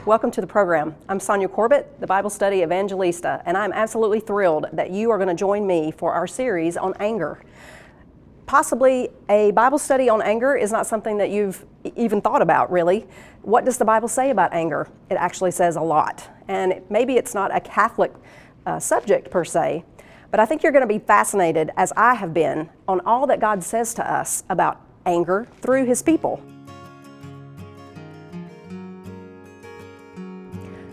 Welcome to the program. I'm Sonja Corbitt, the Bible Study Evangelista, and I'm absolutely thrilled that you are going to join me for our series on anger. Possibly a Bible study on anger is not something that you've even thought about, really. What does the Bible say about anger? It actually says a lot. And maybe it's not a Catholic subject per se, but I think you're going to be fascinated, as I have been, on all that God says to us about anger through His people.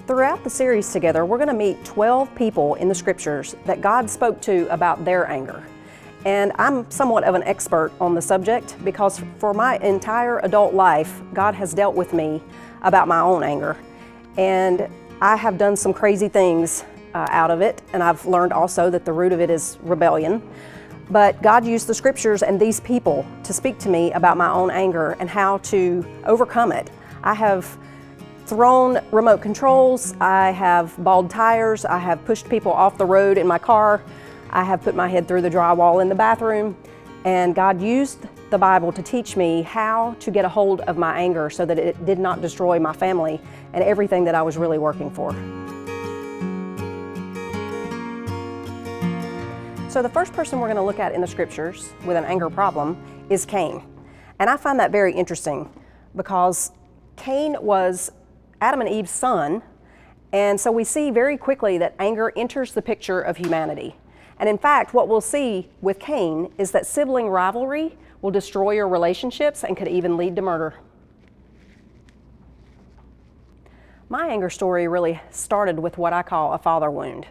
Throughout the series together, we're going to meet 12 people in the Scriptures that God spoke to about their anger. And I'm somewhat of an expert on the subject because for my entire adult life, God has dealt with me about my own anger. And I have done some crazy things out of it, and I've learned also that the root of it is rebellion. But God used the Scriptures and these people to speak to me about my own anger and how to overcome it. I have thrown remote controls, I have balled tires, I have pushed people off the road in my car, I have put my head through the drywall in the bathroom, and God used the Bible to teach me how to get a hold of my anger so that it did not destroy my family and everything that I was really working for. So the first person we're going to look at in the Scriptures with an anger problem is Cain. And I find that very interesting because Cain was Adam and Eve's son, and so we see very quickly that anger enters the picture of humanity. And in fact, what we'll see with Cain is that sibling rivalry will destroy your relationships and could even lead to murder. My anger story really started with what I call a father wound.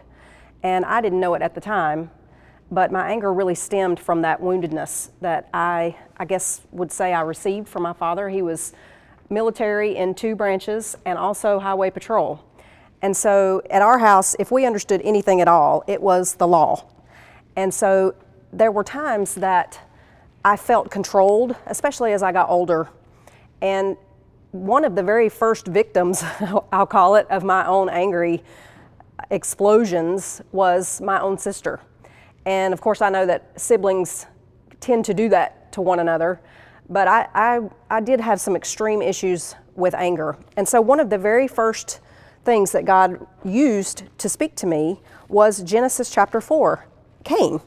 And I didn't know it at the time, but my anger really stemmed from that woundedness that I guess would say I received from my father. He was military in 2 branches and also highway patrol. And so at our house, if we understood anything at all, it was the law. And so there were times that I felt controlled, especially as I got older. And one of the very first victims, I'll call it, of my own angry explosions was my own sister. And of course I know that siblings tend to do that to one another, but I did have some extreme issues with anger. And so one of the very first things that God used to speak to me was Genesis chapter 4. Cain.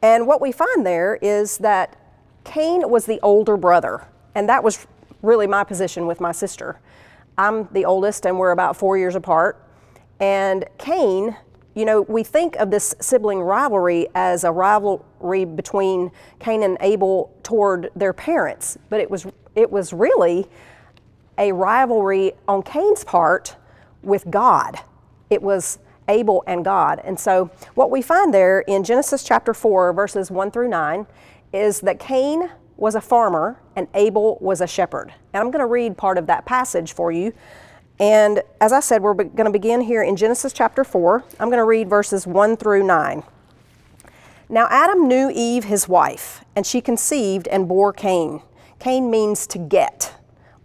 And what we find there is that Cain was the older brother, and that was really my position with my sister. I'm the oldest, and we're about 4 years apart. And Cain, you know, we think of this sibling rivalry as a rivalry between Cain and Abel toward their parents, but it was really a rivalry on Cain's part with God. It was Abel and God. And so what we find there in Genesis chapter 4, verses 1 through 9, is that Cain was a farmer and Abel was a shepherd. And I'm going to read part of that passage for you. And as I said, we're going to begin here in Genesis chapter 4. I'm going to read verses 1 through 9. Now Adam knew Eve, his wife, and she conceived and bore Cain. Cain means to get,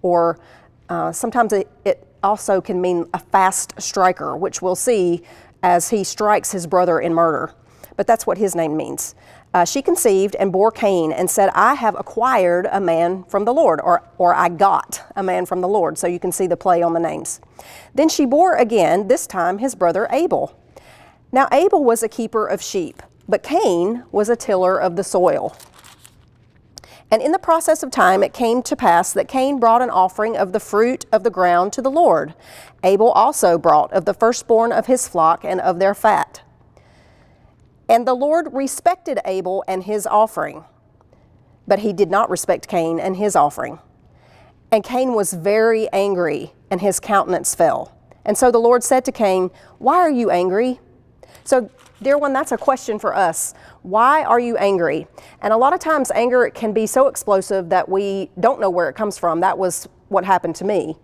or sometimes it also can mean a fast striker, which we'll see as he strikes his brother in murder. But that's what his name means. She conceived and bore Cain and said, I have acquired a man from the Lord, or I got a man from the Lord. So you can see the play on the names. Then she bore again, this time his brother Abel. Now Abel was a keeper of sheep, but Cain was a tiller of the soil. And in the process of time, it came to pass that Cain brought an offering of the fruit of the ground to the Lord. Abel also brought of the firstborn of his flock and of their fat. And the Lord respected Abel and his offering, but he did not respect Cain and his offering. And Cain was very angry, and his countenance fell. And so the Lord said to Cain, why are you angry? So, dear one, that's a question for us. Why are you angry? And a lot of times anger can be so explosive that we don't know where it comes from. That was what happened to me.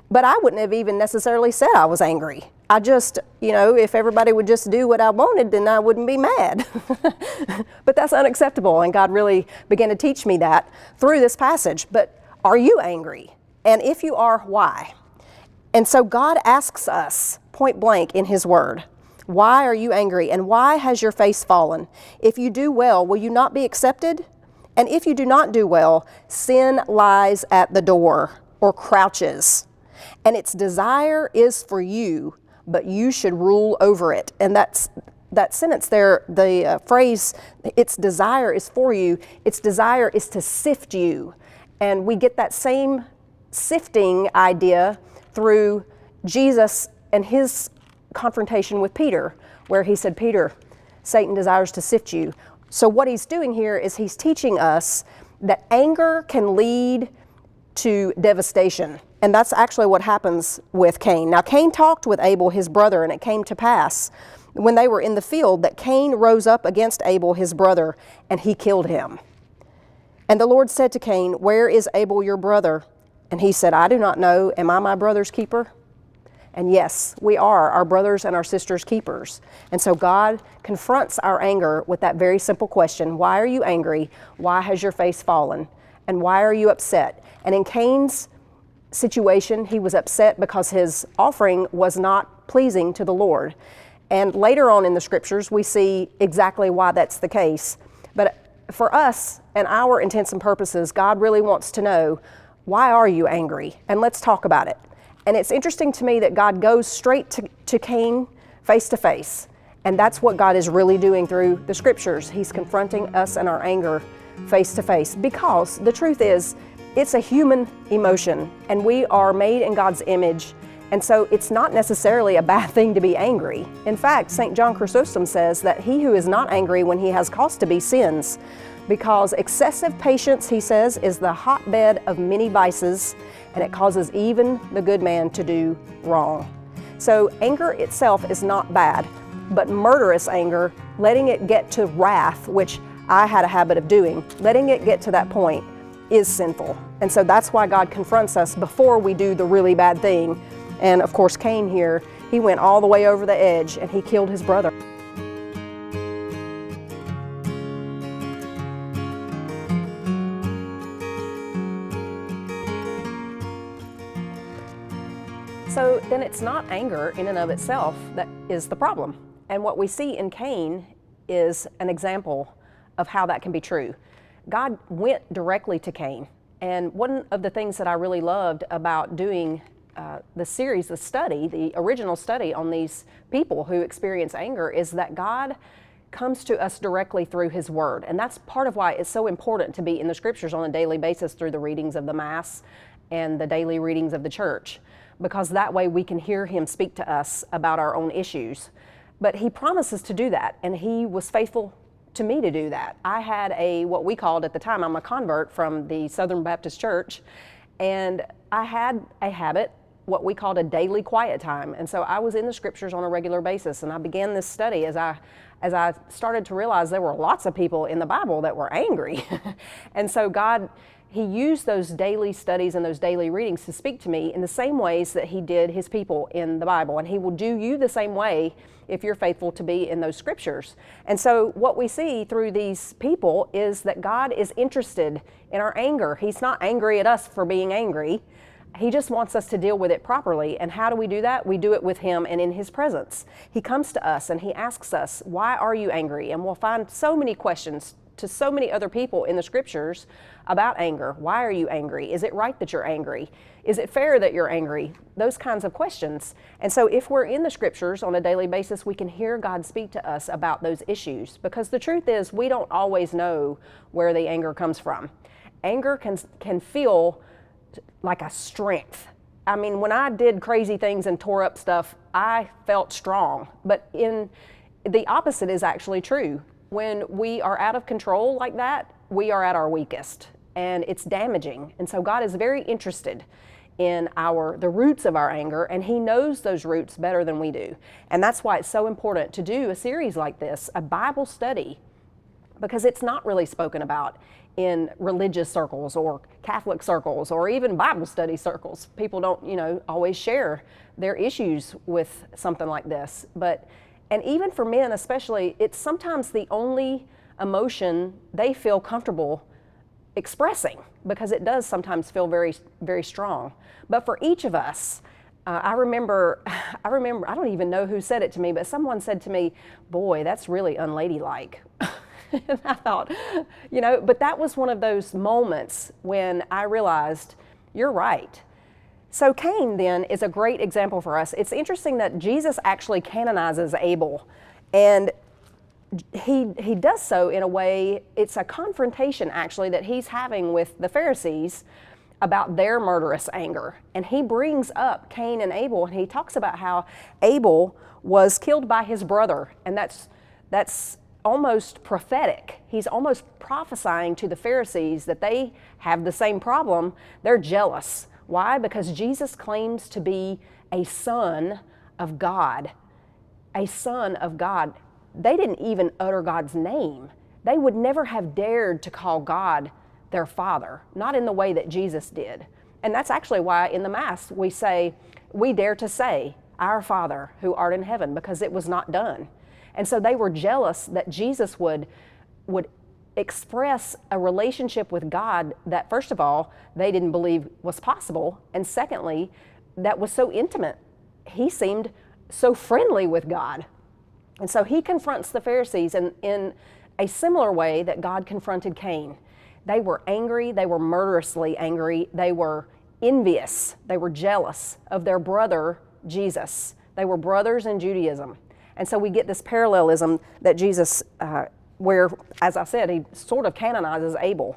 But I wouldn't have even necessarily said I was angry. I just, you know, if everybody would just do what I wanted, then I wouldn't be mad. But that's unacceptable, and God really began to teach me that through this passage. But are you angry? And if you are, why? And so God asks us point blank in His Word, why are you angry, and why has your face fallen? If you do well, will you not be accepted? And if you do not do well, sin lies at the door, or crouches. and its desire is for you, but you should rule over it. And that sentence there, the phrase, its desire is for you, its desire is to sift you. And we get that same sifting idea through Jesus and his confrontation with Peter, where he said, Peter, Satan desires to sift you. So what he's doing here is he's teaching us that anger can lead to devastation. And that's actually what happens with Cain. Now, Cain talked with Abel, his brother, and it came to pass when they were in the field that Cain rose up against Abel, his brother, and he killed him. And the Lord said to Cain, where is Abel, your brother? And he said, I do not know. Am I my brother's keeper? And yes, we are our brothers and our sisters' keepers. And so God confronts our anger with that very simple question, why are you angry? Why has your face fallen? And why are you upset? And in Cain's situation, he was upset because his offering was not pleasing to the Lord. And later on in the scriptures, we see exactly why that's the case. But for us and our intents and purposes, God really wants to know, why are you angry? And let's talk about it. And it's interesting to me that God goes straight to Cain face to face. And that's what God is really doing through the scriptures. He's confronting us and our anger face to face, because the truth is, it's a human emotion and we are made in God's image. And so it's not necessarily a bad thing to be angry. In fact, St. John Chrysostom says that he who is not angry when he has cause to be sins, because excessive patience, he says, is the hotbed of many vices, and it causes even the good man to do wrong. So anger itself is not bad, but murderous anger, letting it get to wrath, which I had a habit of doing, letting it get to that point is sinful. And so that's why God confronts us before we do the really bad thing. And of course, Cain here, he went all the way over the edge and he killed his brother. So then it's not anger in and of itself that is the problem. And what we see in Cain is an example of how that can be true. God went directly to Cain. And one of the things that I really loved about doing the series, the original study on these people who experience anger, is that God comes to us directly through his word. And that's part of why it's so important to be in the scriptures on a daily basis through the readings of the Mass and the daily readings of the church, because that way we can hear him speak to us about our own issues. But he promises to do that, and he was faithful to me to do that. I had what we called at the time, I'm a convert from the Southern Baptist Church, and I had a habit, what we called a daily quiet time. And so I was in the scriptures on a regular basis, and I began this study as I started to realize there were lots of people in the Bible that were angry. And so God, he used those daily studies and those daily readings to speak to me in the same ways that he did his people in the Bible. And he will do you the same way if you're faithful to be in those scriptures. And so what we see through these people is that God is interested in our anger. He's not angry at us for being angry. He just wants us to deal with it properly. And how do we do that? We do it with him and in his presence. He comes to us and he asks us, why are you angry? And we'll find so many questions to so many other people in the scriptures about anger. Why are you angry? Is it right that you're angry? Is it fair that you're angry? Those kinds of questions. And so if we're in the scriptures on a daily basis, we can hear God speak to us about those issues, because the truth is we don't always know where the anger comes from. Anger can feel like a strength. I mean, when I did crazy things and tore up stuff, I felt strong. But the opposite is actually true. When we are out of control like that, we are at our weakest, and it's damaging. And so God is very interested in the roots of our anger, and he knows those roots better than we do. And that's why it's so important to do a series like this, a Bible study, because it's not really spoken about in religious circles or Catholic circles or even Bible study circles. People don't, always share their issues with something like this. And even for men especially, it's sometimes the only emotion they feel comfortable expressing, because it does sometimes feel very, very strong. But for each of us, I remember, I don't even know who said it to me, but someone said to me, boy, that's really unladylike. And I thought, but that was one of those moments when I realized, you're right. So Cain then is a great example for us. It's interesting that Jesus actually canonizes Abel, and he does so in a way, it's a confrontation actually that he's having with the Pharisees about their murderous anger. And he brings up Cain and Abel, and he talks about how Abel was killed by his brother, and that's almost prophetic. He's almost prophesying to the Pharisees that they have the same problem. They're jealous. Why? Because Jesus claims to be a son of God. A son of God. They didn't even utter God's name. They would never have dared to call God their Father, not in the way that Jesus did. And that's actually why in the Mass we dare to say, "Our Father who art in heaven," because it was not done. And so they were jealous that Jesus would express a relationship with God that, first of all, they didn't believe was possible, and secondly, that was so intimate. He seemed so friendly with God. And so he confronts the Pharisees in a similar way that God confronted Cain. They were angry, they were murderously angry, they were envious, they were jealous of their brother, Jesus. They were brothers in Judaism. And so we get this parallelism that Jesus, where, as I said, he sort of canonizes Abel.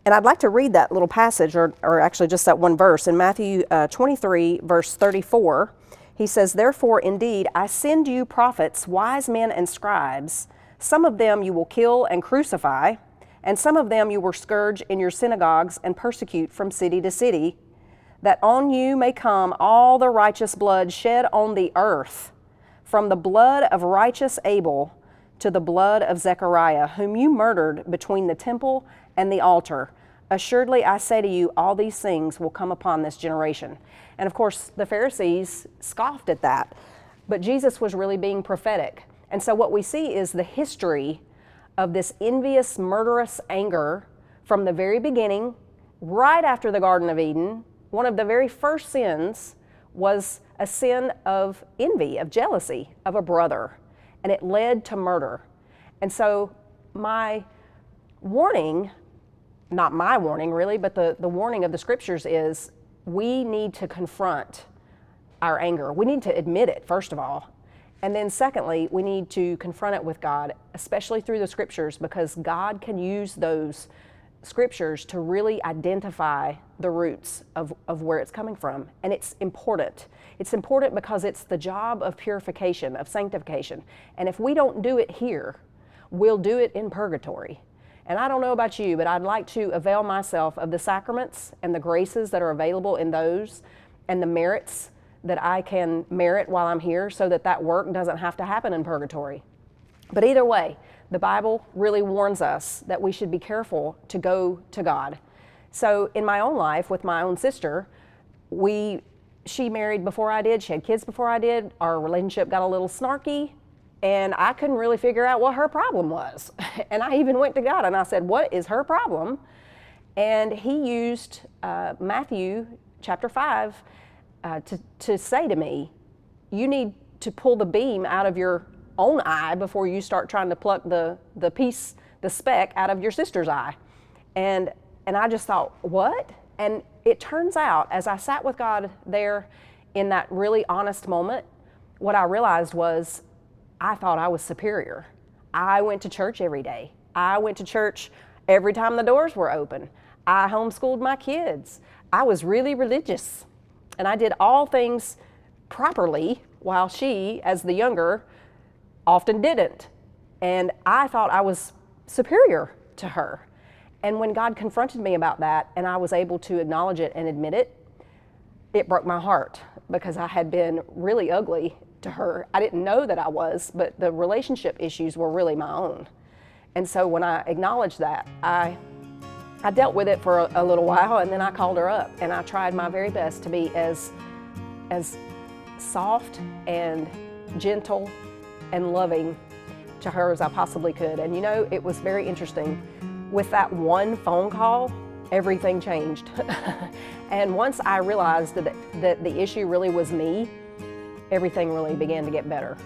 And I'd like to read that little passage, or actually just that one verse. In Matthew 23, verse 34, he says, "Therefore, indeed, I send you prophets, wise men and scribes. Some of them you will kill and crucify, and some of them you will scourge in your synagogues and persecute from city to city, that on you may come all the righteous blood shed on the earth, from the blood of righteous Abel to the blood of Zechariah, whom you murdered between the temple and the altar. Assuredly, I say to you, all these things will come upon this generation." And of course, the Pharisees scoffed at that, but Jesus was really being prophetic. And so what we see is the history of this envious, murderous anger from the very beginning, right after the Garden of Eden. One of the very first sins was a sin of envy, of jealousy of a brother, and it led to murder. And so my warning, not my warning really, but the warning of the scriptures is we need to confront our anger. We need to admit it, first of all. And then secondly, we need to confront it with God, especially through the scriptures, because God can use those scriptures to really identify the roots of where it's coming from. And it's important. It's important because it's the job of purification, of sanctification. And if we don't do it here, we'll do it in purgatory. And I don't know about you, but I'd like to avail myself of the sacraments and the graces that are available in those, and the merits that I can merit while I'm here, so that that work doesn't have to happen in purgatory. But either way, the Bible really warns us that we should be careful to go to God. So in my own life with my own sister, she married before I did, she had kids before I did, our relationship got a little snarky, and I couldn't really figure out what her problem was. And I even went to God and I said, "What is her problem?" And he used Matthew chapter 5 to say to me, "You need to pull the beam out of your own eye before you start trying to pluck the speck out of your sister's eye." And I just thought, what? And it turns out, as I sat with God there in that really honest moment, what I realized was I thought I was superior. I went to church every day. I went to church every time the doors were open. I homeschooled my kids. I was really religious. And I did all things properly, while she, as the younger, often didn't. And I thought I was superior to her. And when God confronted me about that, and I was able to acknowledge it and admit it, it broke my heart, because I had been really ugly to her. I didn't know that I was, but the relationship issues were really my own. And so when I acknowledged that, I dealt with it for a little while, and then I called her up, and I tried my very best to be as soft and gentle and loving to her as I possibly could. And you know, it was very interesting. With that one phone call, everything changed. And once I realized that the issue really was me, everything really began to get better.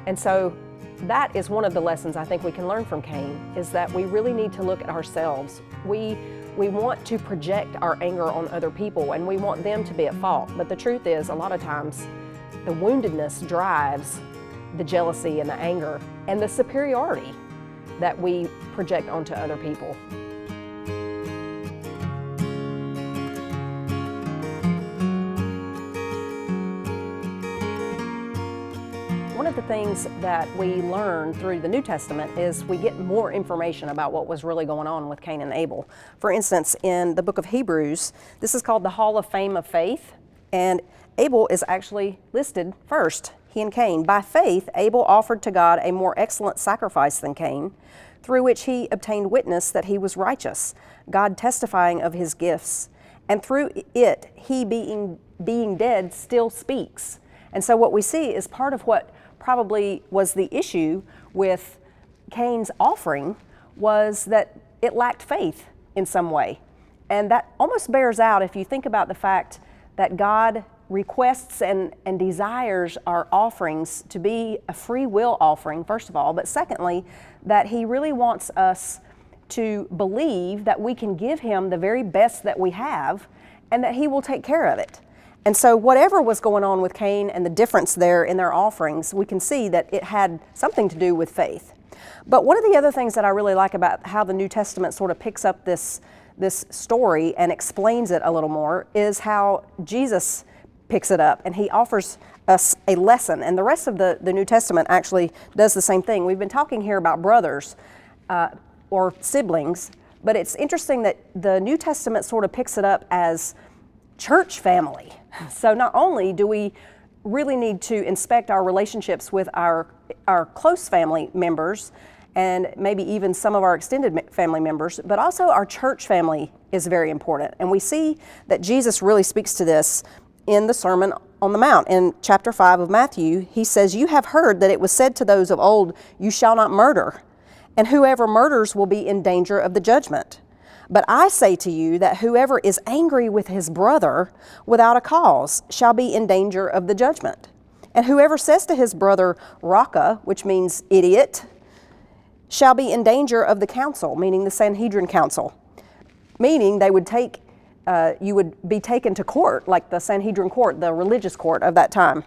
And so that is one of the lessons I think we can learn from Cain, is that we really need to look at ourselves. We want to project our anger on other people, and we want them to be at fault. But the truth is, a lot of times, the woundedness drives the jealousy and the anger and the superiority that we project onto other people. One of the things that we learn through the New Testament is we get more information about what was really going on with Cain and Abel. For instance, in the book of Hebrews, this is called the Hall of Fame of Faith, and Abel is actually listed first, he and Cain. By faith, Abel offered to God a more excellent sacrifice than Cain, through which he obtained witness that he was righteous, God testifying of his gifts. And through it, he being dead still speaks. And so what we see is part of what probably was the issue with Cain's offering was that it lacked faith in some way. And that almost bears out if you think about the fact that God requests and desires our offerings to be a free will offering, first of all, but secondly, that he really wants us to believe that we can give him the very best that we have and that he will take care of it. And so whatever was going on with Cain and the difference there in their offerings, we can see that it had something to do with faith. But one of the other things that I really like about how the New Testament sort of picks up this story and explains it a little more is how Jesus picks it up, and he offers us a lesson. And the rest of the New Testament actually does the same thing. We've been talking here about brothers or siblings, but it's interesting that the New Testament sort of picks it up as church family. So not only do we really need to inspect our relationships with our close family members and maybe even some of our extended family members, but also our church family is very important. And we see that Jesus really speaks to this in the Sermon on the Mount. In chapter 5 of Matthew, he says, "You have heard that it was said to those of old, 'You shall not murder, and whoever murders will be in danger of the judgment.' But I say to you that whoever is angry with his brother without a cause shall be in danger of the judgment. And whoever says to his brother, 'Raka,' which means idiot, shall be in danger of the council," meaning the Sanhedrin council, meaning they would you would be taken to court, like the Sanhedrin court, the religious court of that time.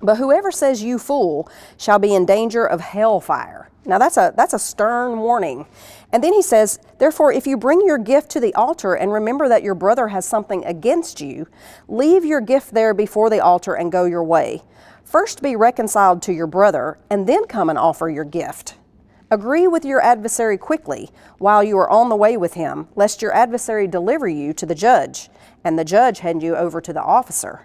"But whoever says, 'You fool,' shall be in danger of hellfire." Now that's a stern warning. And then he says, "Therefore, if you bring your gift to the altar and remember that your brother has something against you, leave your gift there before the altar and go your way. First be reconciled to your brother, and then come and offer your gift. Agree with your adversary quickly while you are on the way with him, lest your adversary deliver you to the judge, and the judge hand you over to the officer,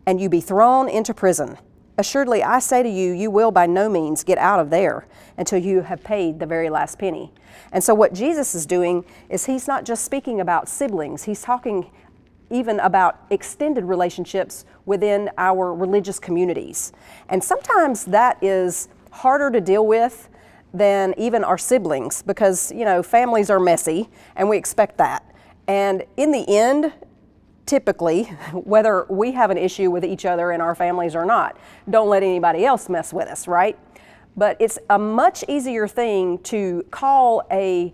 and you be thrown into prison. Assuredly, I say to you, you will by no means get out of there until you have paid the very last penny." And so what Jesus is doing is he's not just speaking about siblings, he's talking even about extended relationships within our religious communities. And sometimes that is harder to deal with than even our siblings because, families are messy and we expect that. And in the end, typically, whether we have an issue with each other in our families or not, don't let anybody else mess with us, right? But it's a much easier thing to call a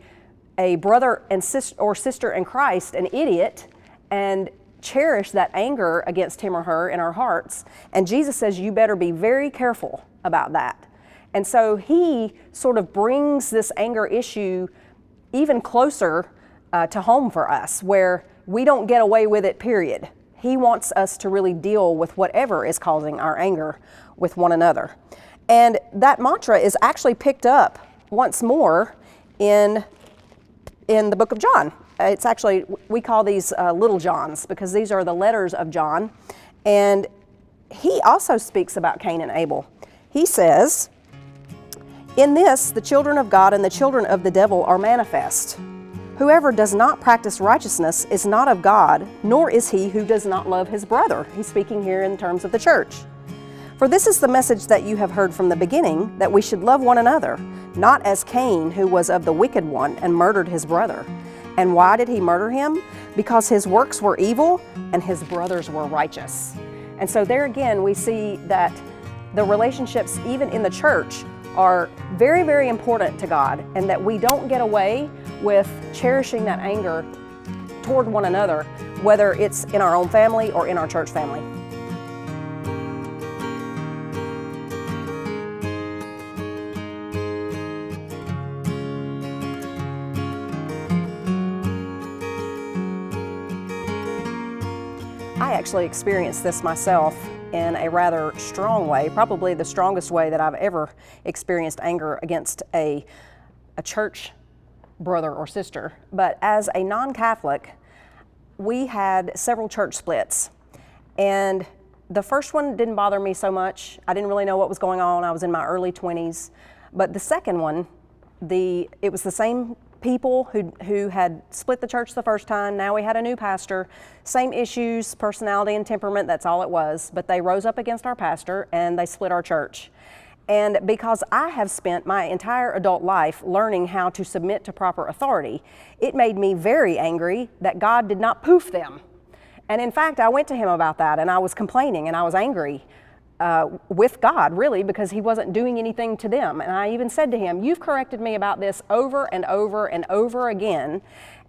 brother and sister in Christ an idiot and cherish that anger against him or her in our hearts. And Jesus says you better be very careful about that. And so he sort of brings this anger issue even closer to home for us, where we don't get away with it, period. He wants us to really deal with whatever is causing our anger with one another. And that mantra is actually picked up once more in the book of John. It's actually, we call these little Johns because these are the letters of John. And he also speaks about Cain and Abel. He says, "In this, the children of God and the children of the devil are manifest. Whoever does not practice righteousness is not of God, nor is he who does not love his brother." He's speaking here in terms of the church. "For this is the message that you have heard from the beginning, that we should love one another, not as Cain, who was of the wicked one and murdered his brother. And why did he murder him? Because his works were evil and his brothers were righteous." And so there again, we see that the relationships, even in the church, are very, very important to God, and that we don't get away with cherishing that anger toward one another, whether it's in our own family or in our church family. I actually experienced this myself in a rather strong way, probably the strongest way that I've ever experienced anger against a church brother or sister. But as a non-Catholic, we had several church splits. And the first one didn't bother me so much. I didn't really know what was going on. I was in my early 20s. But the second one, it was the same people who had split the church the first time. Now we had a new pastor, same issues, personality and temperament, that's all it was. But they rose up against our pastor and they split our church. And because I have spent my entire adult life learning how to submit to proper authority, it made me very angry that God did not poof them. And in fact, I went to him about that, and I was complaining and I was angry with God, really, because he wasn't doing anything to them. And I even said to him, you've corrected me about this over and over and over again,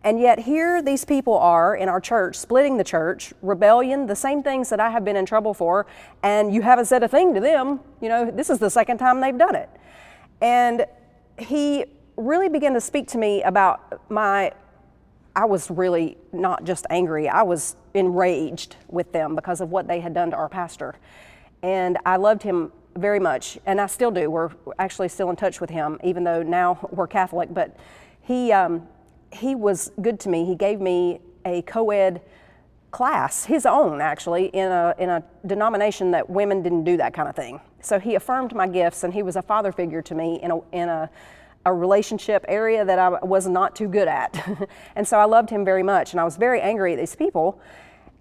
and yet here these people are in our church, splitting the church, rebellion, the same things that I have been in trouble for, and you haven't said a thing to them. You know, this is the second time they've done it. And he really began to speak to me about I was really not just angry, I was enraged with them because of what they had done to our pastor. And I loved him very much, and I still do. We're actually still in touch with him, even though now we're Catholic. But he was good to me. He gave me a co-ed class, his own actually, in a denomination that women didn't do that kind of thing. So he affirmed my gifts, and he was a father figure to me in a relationship area that I was not too good at. And so I loved him very much, and I was very angry at these people.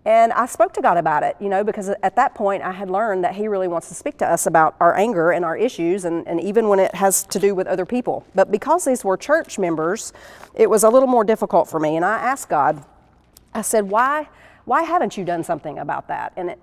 And I spoke to God about it, you know, because at that point I had learned that he really wants to speak to us about our anger and our issues, and even when it has to do with other people. But because these were church members, it was a little more difficult for me. And I asked God, I said, why haven't you done something about that? And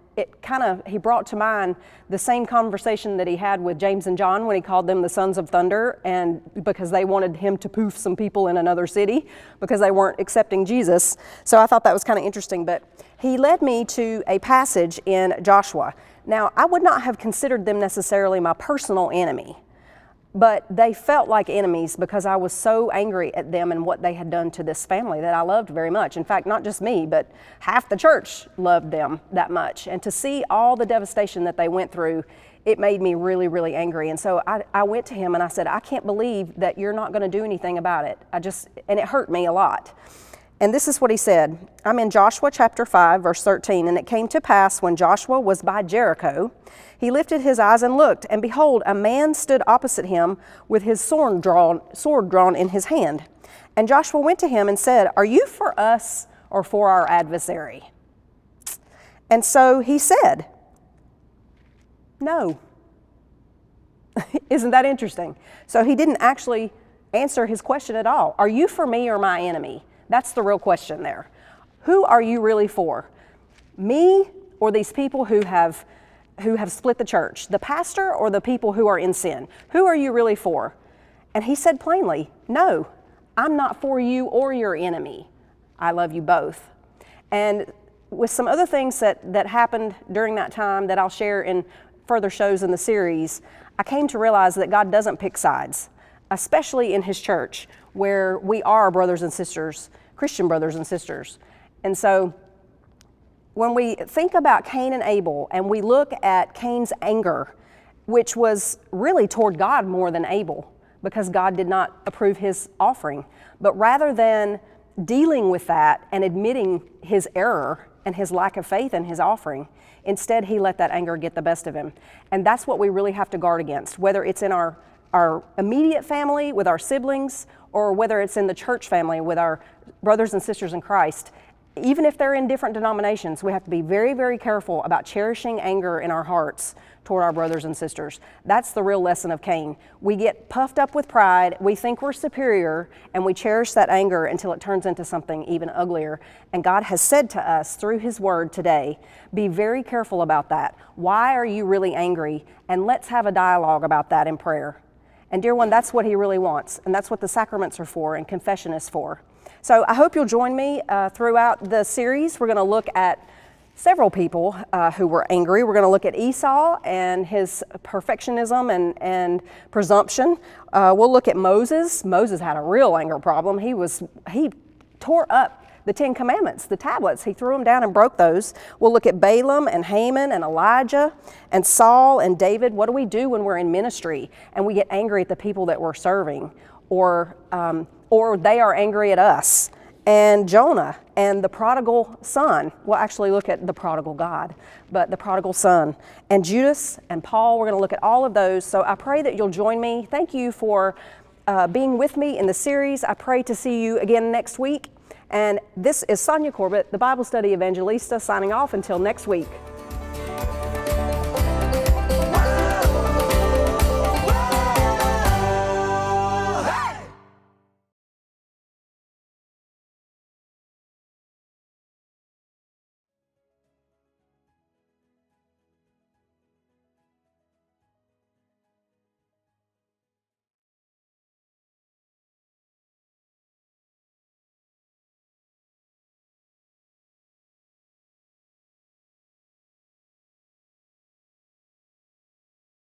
he brought to mind the same conversation that he had with James and John when he called them the sons of thunder, and because they wanted him to poof some people in another city because they weren't accepting Jesus. So I thought that was kind of interesting. But he led me to a passage in Joshua. Now, I would not have considered them necessarily my personal enemy, but they felt like enemies because I was so angry at them and what they had done to this family that I loved very much. In fact, not just me, but half the church loved them that much. And to see all the devastation that they went through, it made me really, really angry. And so I went to him and I said, I can't believe that you're not going to do anything about it. And it hurt me a lot. And this is what he said. I'm in Joshua chapter 5, verse 13. And it came to pass when Joshua was by Jericho, he lifted his eyes and looked, and behold, a man stood opposite him with his sword drawn in his hand. And Joshua went to him and said, are you for us or for our adversary? And so he said, no. Isn't that interesting? So he didn't actually answer his question at all. Are you for me or my enemy? That's the real question there. Who are you really for? Me or these people who have split the church? The pastor or the people who are in sin? Who are you really for? And he said plainly, no, I'm not for you or your enemy. I love you both. And with some other things that happened during that time that I'll share in further shows in the series, I came to realize that God doesn't pick sides, especially in his church, where we are brothers and sisters, Christian brothers and sisters. And so when we think about Cain and Abel and we look at Cain's anger, which was really toward God more than Abel, because God did not approve his offering, but rather than dealing with that and admitting his error and his lack of faith in his offering, instead he let that anger get the best of him. And that's what we really have to guard against, whether it's in our immediate family with our siblings, or whether it's in the church family with our brothers and sisters in Christ. Even if they're in different denominations, we have to be very, very careful about cherishing anger in our hearts toward our brothers and sisters. That's the real lesson of Cain. We get puffed up with pride, we think we're superior, and we cherish that anger until it turns into something even uglier. And God has said to us through his word today, be very careful about that. Why are you really angry? And let's have a dialogue about that in prayer. And dear one, that's what he really wants, and that's what the sacraments are for and confession is for. So I hope you'll join me throughout the series. We're going to look at several people who were angry. We're going to look at Esau and his perfectionism and presumption. We'll look at Moses. Moses had a real anger problem. He tore up the 10 Commandments, the tablets. He threw them down and broke those. We'll look at Balaam and Haman and Elijah and Saul and David. What do we do when we're in ministry and we get angry at the people that we're serving, or they are angry at us? And Jonah and the prodigal son. We'll actually look at the prodigal God, but the prodigal son. And Judas and Paul, we're going to look at all of those. So I pray that you'll join me. Thank you for being with me in the series. I pray to see you again next week. And this is Sonja Corbitt, the Bible Study Evangelista, signing off until next week.